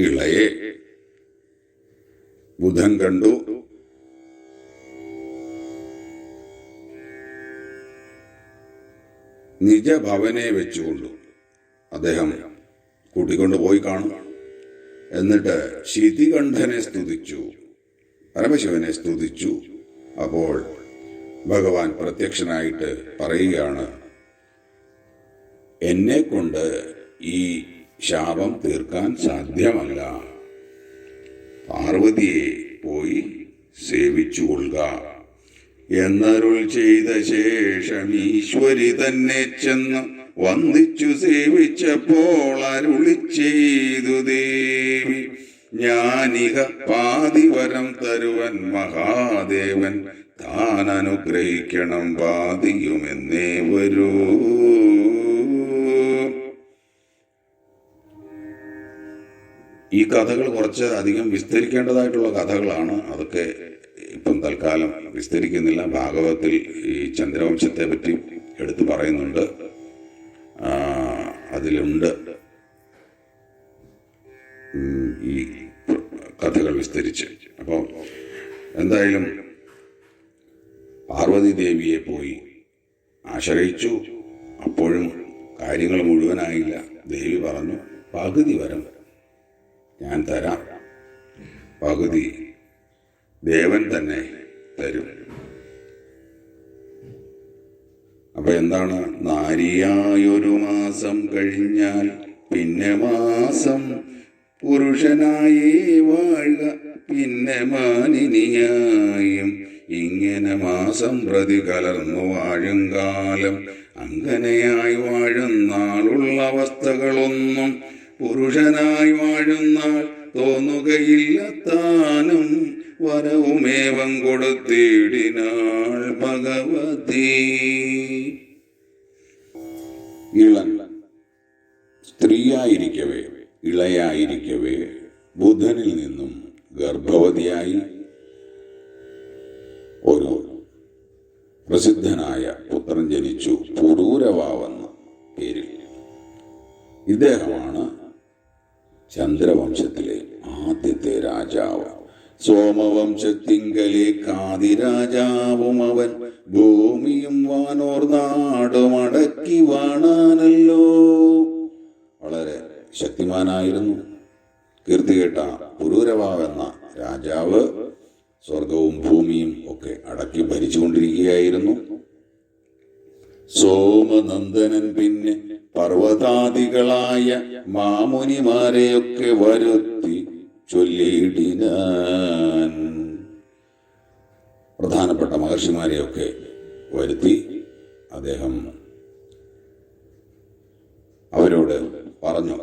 Speaker 2: ഇളയെ ബുധൻ കണ്ടു. നിജഭവനെ വെച്ചുകൊണ്ടു അദ്ദേഹം കൂട്ടിക്കൊണ്ടു പോയി കാണും. എന്നിട്ട് ശിതികണ്ഠനെ സ്തുതിച്ചു, പരമശിവനെ സ്തുതിച്ചു. അപ്പോൾ ഭഗവാൻ പ്രത്യക്ഷനായിട്ട് പറയുകയാണ്, എന്നെ കൊണ്ട് ഈ ശാപം തീർക്കാൻ സാധ്യമല്ല. പാർവതിയെ പോയി സേവിച്ചുകൊള്ളുക എന്നരുൾ ചെയ്ത ശേഷം ഈശ്വരി തന്നെ ചെന്ന് വന്ദിച്ചു സേവിച്ചപ്പോൾ അരുളി ചെയ്തു ദേവി, ഞാനിക പാതിവരം തരുവൻ മഹാദേവൻ താൻ അനുഗ്രഹിക്കണം പാതിയുമെന്നേ വരൂ. ഈ കഥകൾ കുറച്ച് അധികം വിസ്തരിക്കേണ്ടതായിട്ടുള്ള കഥകളാണ്. അതൊക്കെ ഇപ്പം തൽക്കാലം വിസ്തരിക്കുന്നില്ല. ഭാഗവതത്തിൽ ഈ ചന്ദ്രവംശത്തെ പറ്റി എടുത്തു പറയുന്നുണ്ട്, അതിലുണ്ട് ഈ കഥകൾ വിസ്തരിച്ച്. അപ്പോൾ എന്തായാലും പാർവതി ദേവിയെ പോയി ആശ്രയിച്ചു. അപ്പോഴും കാര്യങ്ങൾ മുഴുവനായില്ല. ദേവി പറഞ്ഞു, പകുതി വരം ഞാൻ തരാം, പകുതി ദേവൻ തന്നെ തരും. അപ്പൊ എന്താണ്? നാരിയായൊരു മാസം കഴിഞ്ഞാൽ പിന്നെ മാസം പുരുഷനായി വാഴുക, പിന്നെ മാനിനിയായും ഇങ്ങനെ മാസം പ്രതി കലർന്നു വാഴും കാലം. അങ്ങനെയായി വാഴുന്നാളുള്ള അവസ്ഥകളൊന്നും പുരുഷനായി വാഴുന്നാൾ തോന്നുകയില്ല താനും. വരവുമേവം കൊടുത്തിടിനാൾ ഭഗവതി. ഇളൻ സ്ത്രീയായിരിക്കവേ, ഇളയായിരിക്കവേ ബുധനിൽ നിന്നും ഗർഭവതിയായി ഒരു പ്രസിദ്ധനായ പുത്രൻ ജനിച്ചു, പുരൂരവാവെന്ന പേരിൽ. ഇദ്ദേഹമാണ് ചന്ദ്രവംശത്തിലെ ആദ്യത്തെ രാജാവ്. സോമവംശത്തിങ്കലെ കാതിരാജാവും അവൻ. ഭൂമിയും വാനോർ നാടും അടക്കി വാണാനല്ലോ. വളരെ ശക്തിമാനായിരുന്നു. കീർത്തികേട്ട പുരൂരവാവെന്ന രാജാവ് സ്വർഗവും ഭൂമിയും ഒക്കെ അടക്കി ഭരിച്ചുകൊണ്ടിരിക്കുകയായിരുന്നു. സോമനന്ദനൻ പിന്നെ പർവ്വതാദികളായ മാമുനിമാരെയൊക്കെ വരുത്തി ചൊല്ലിയിടിനാൻ. പ്രധാനപ്പെട്ട മഹർഷിമാരെയൊക്കെ വരുത്തി അദ്ദേഹം അവരോട് പറഞ്ഞു,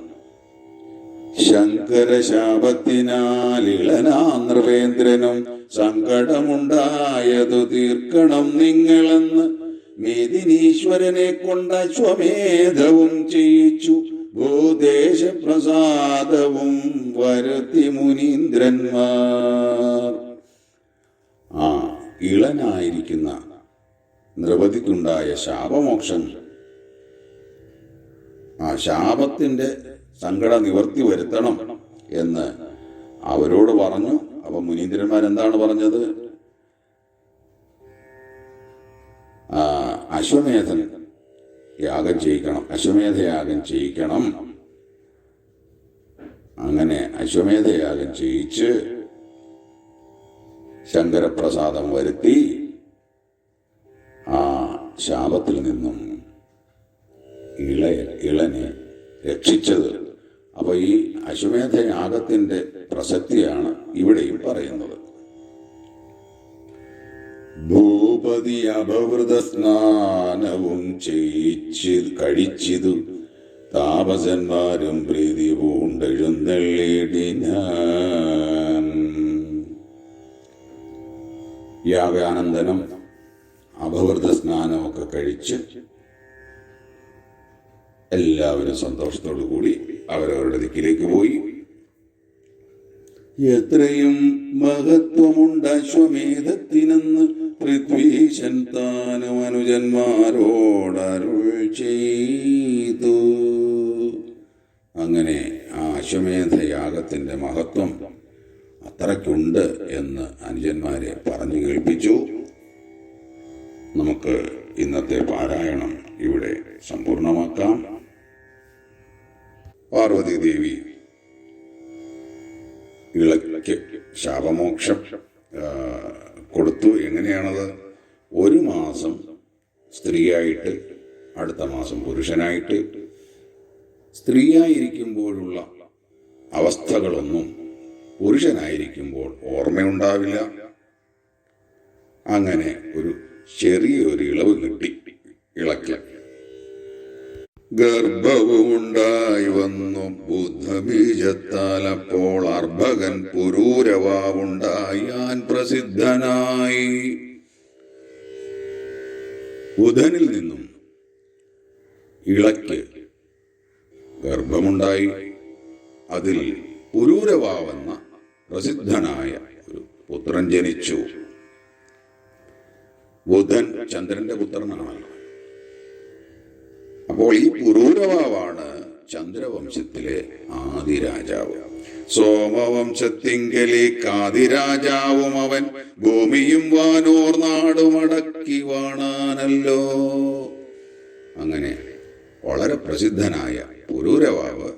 Speaker 2: ശങ്കരശാപത്തിനാൽ ഇളനാ നൃപേന്ദ്രനും സങ്കടമുണ്ടായതു തീർക്കണം നിങ്ങളെന്ന് മേദിനീശ്വരനെ കൊണ്ട് അശ്വമേധവും ചെയ്യിച്ചു. ഭൂദേശപ്രസാദവും വരുത്തി മുനീന്ദ്രന്മാർ. ഇളനായിരിക്കുന്ന നൃപതിക്കുണ്ടായ ശാപമോക്ഷം, ആ ശാപത്തിന്റെ സങ്കട നിവർത്തി വരുത്തണം എന്ന് അവരോട് പറഞ്ഞു. അപ്പൊ മുനീന്ദ്രന്മാരെന്താണ് പറഞ്ഞത്? അശ്വമേധൻ യാഗം ചെയ്യിക്കണം, അശ്വമേധയാഗം ചെയ്യിക്കണം. അങ്ങനെ അശ്വമേധയാഗം ചെയ്യിച്ച് ശങ്കരപ്രസാദം വരുത്തി ആ ശാപത്തിൽ നിന്നും ഇളനെ രക്ഷിച്ചത്. അപ്പൊ ഈ അശ്വമേധയാഗത്തിന്റെ പ്രസക്തിയാണ് ഇവിടെയും പറയുന്നത്. ഭൂപതി അപവൃത സ്നാനവും കഴിച്ചിതു താപസന്മാരും പ്രീതി പൂണ്ടെഴുന്നള്ളിടിനാൻ. യാഗാനന്തരം അപവൃത സ്നാനമൊക്കെ കഴിച്ച് എല്ലാവരും സന്തോഷത്തോടു കൂടി അവരവരുടെ ദിക്കിലേക്ക് പോയി. എത്രയും മഹത്വമുണ്ട് അശ്വമേധത്തിനെന്ന് പൃഥ്വീശൻ താനും അനുജന്മാരോടരുൾ ചെയ്തു. അങ്ങനെ ആ അശ്വമേധയാഗത്തിന്റെ മഹത്വം അത്രയ്ക്കുണ്ട് എന്ന് അനുജന്മാരെ പറഞ്ഞു കേൾപ്പിച്ചു. നമുക്ക് ഇന്നത്തെ പാരായണം ഇവിടെ സമ്പൂർണമാക്കാം. പാർവതി ദേവി ഇളയ്ക്ക് ശാപമോക്ഷം കൊടുത്തു. എങ്ങനെയാണത്? ഒരു മാസം സ്ത്രീയായിട്ട്, അടുത്ത മാസം പുരുഷനായിട്ട്. സ്ത്രീയായിരിക്കുമ്പോഴുള്ള അവസ്ഥകളൊന്നും പുരുഷനായിരിക്കുമ്പോൾ ഓർമ്മയുണ്ടാവില്ല. അങ്ങനെ ഒരു ചെറിയൊരു ഇളവ് കിട്ടി ഇളയ്ക്ക്. ഗർഭവുമുണ്ടായി വന്നു ബുദ്ധബീജത്താൽ. അപ്പോൾ അർഭകൻ പുരൂരവാവുണ്ടായാൻ പ്രസിദ്ധനായി. ബുധനിൽ നിന്നും ഇളയ്ക്ക് ഗർഭമുണ്ടായി. അതിൽ പുരൂരവാവെന്ന പ്രസിദ്ധനായ ഒരു പുത്രൻ ജനിച്ചു. ബുധൻ ചന്ദ്രന്റെ പുത്രനാണല്ലോ. അപ്പോൾ ഈ പുരൂരവാവാണ് ചന്ദ്രവംശത്തിലെ ആദിരാജാവ്. സോമവംശത്തിങ്കലെ കാതിരാജാവും അവൻ. ഭൂമിയും വാനോർ നാടുമടക്കി വാണാനല്ലോ. അങ്ങനെ വളരെ പ്രസിദ്ധനായ പുരൂരവാവ്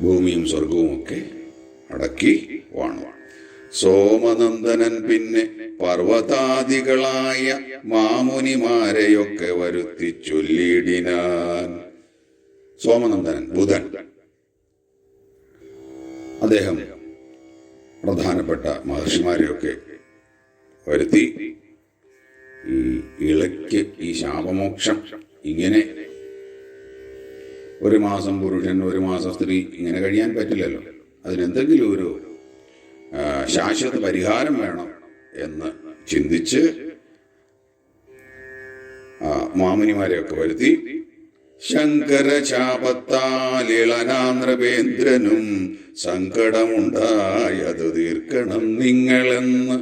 Speaker 2: ഭൂമിയും സ്വർഗവുമൊക്കെ അടക്കി വാണു. സോമനന്ദനൻ പിന്നെ പർവ്വതാദികളായ മാമുനിമാരെയൊക്കെ വരുത്തി ചൊല്ലിയിടിനാൻ. സോമനന്ദനൻ ബുധൻ, അദ്ദേഹം പ്രധാനപ്പെട്ട മഹർഷിമാരെയൊക്കെ വരുത്തി ഈ ഇളയ്ക്ക് ഈ ശാപമോക്ഷം ഇങ്ങനെ ഒരു മാസം പുരുഷൻ ഒരു മാസം സ്ത്രീ ഇങ്ങനെ കഴിയാൻ പറ്റില്ലല്ലോ. അതിനെന്തെങ്കിലും ഒരു ശാശ്വത പരിഹാരം വേണം എന്ന് ചിന്തിച്ച് മാമുനിമാരെയൊക്കെ വരുത്തി. ശങ്കരശാപത്താൽ ഇളനാനൃപേന്ദ്രനും സങ്കടമുണ്ടായത് തീർക്കണം നിങ്ങളെന്ന്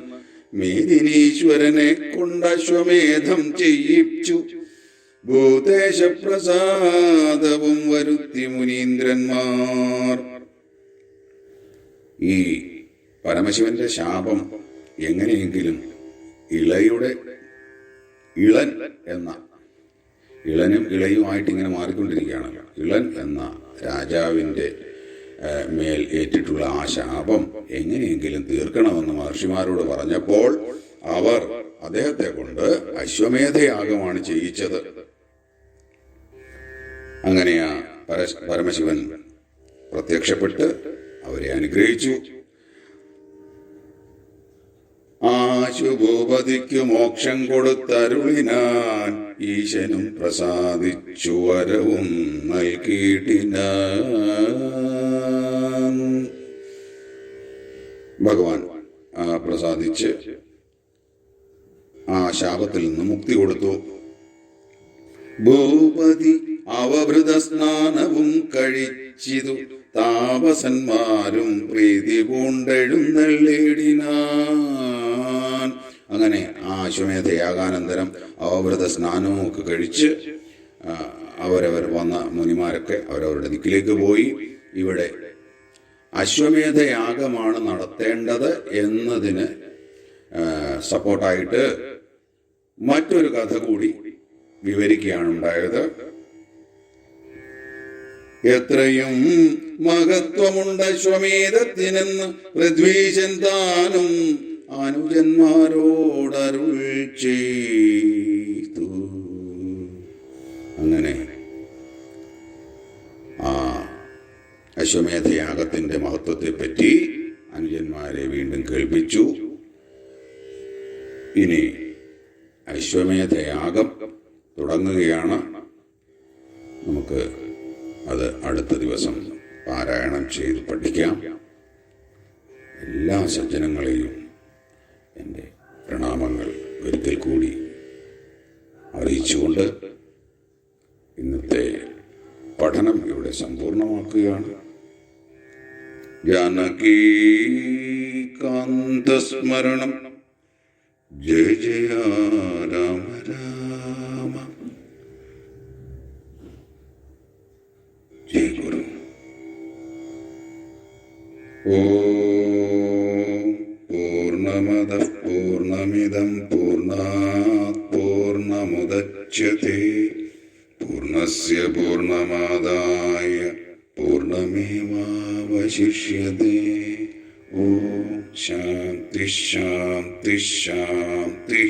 Speaker 2: മേദിനീശ്വരനെ കൊണ്ടശ്വമേധം ചെയ്യിച്ചു. ഭൂതേശപ്രസാദവും വരുത്തി മുനീന്ദ്രന്മാർ. ഈ പരമശിവന്റെ ശാപം എങ്ങനെയെങ്കിലും ഇളൻ എന്ന ഇളനും ഇളയുമായിട്ട് ഇങ്ങനെ മാറിക്കൊണ്ടിരിക്കുകയാണല്ലോ. ഇളൻ എന്ന രാജാവിന്റെ മേൽ ഏറ്റിട്ടുള്ള ആ ശാപം എങ്ങനെയെങ്കിലും തീർക്കണമെന്ന് മഹർഷിമാരോട് പറഞ്ഞപ്പോൾ അവർ അദ്ദേഹത്തെ കൊണ്ട് അശ്വമേധയാഗമാണ് ചെയ്യിച്ചത്. അങ്ങനെ ആ പരമശിവൻ പ്രത്യക്ഷപ്പെട്ട് അവരെ അനുഗ്രഹിച്ചു. ആശുഭൂപതിക്ക് മോക്ഷം കൊടുത്തരുളിനാൻ. ഈശനും പ്രസാദിച്ചു വരവും നൽകിയിട്ടിനാൻ. ഭഗവാൻ പ്രസാദിച്ച് ആ ശാപത്തിൽ നിന്ന് മുക്തി കൊടുത്തു. ഭൂപതി അവഭൃത സ്നാനവും കഴിച്ചിതു താപസന്മാരും പ്രീതി പൂണ്ടെഴുന്നള്ളിടിനാൻ. അങ്ങനെ ആ അശ്വമേധയാഗാനന്തരം അവഭൃത സ്നാനവും ഒക്കെ കഴിച്ച് അവരവർ വന്ന മുനിമാരൊക്കെ അവരവരുടെ ദിക്കിലേക്ക് പോയി. ഇവിടെ അശ്വമേധയാഗമാണ് നടത്തേണ്ടത് എന്നതിന് സപ്പോർട്ടായിട്ട് മറ്റൊരു കഥ കൂടി വിവരിക്കുകയാണ് ഉണ്ടായത്. എത്രയും മഹത്വമുണ്ട് അശ്വമേധത്തിനെന്ന് പൃഥ്വീശൻ താനും അനുജന്മാരോടരുൾ ചെയ്തു. അങ്ങനെ ആ അശ്വമേധയാഗത്തിന്റെ മഹത്വത്തെ പറ്റി അനുജന്മാരെ വീണ്ടും കേൾപ്പിച്ചു. ഇനി അശ്വമേധയാഗം തുടങ്ങുകയാണ്. നമുക്ക് അത് അടുത്ത ദിവസം പാരായണം ചെയ്ത് പഠിക്കാം. എല്ലാ സജ്ജനങ്ങളെയും എൻ്റെ പ്രണാമങ്ങൾ ഒരിക്കൽ കൂടി അറിയിച്ചുകൊണ്ട് ഇന്നത്തെ പഠനം ഇവിടെ സമ്പൂർണ്ണമാക്കുകയാണ്. ജാനകീകാന്തസ്മരണം ജയ ജയ രാമ രാമ. ജയ ഗുരു. ഓം പൂർണ്ണമദഃ പൂർണ്ണമിദം പൂർണ്ണാത് പൂർണ്ണമുദച്യത്തെ പൂർണ്ണസ്യ പൂർണ്ണമാദായ പൂർണ്ണമേവാവശിഷ്യത്തെ. ഓം ശാന്തി ശാന്തി ശാന്തി.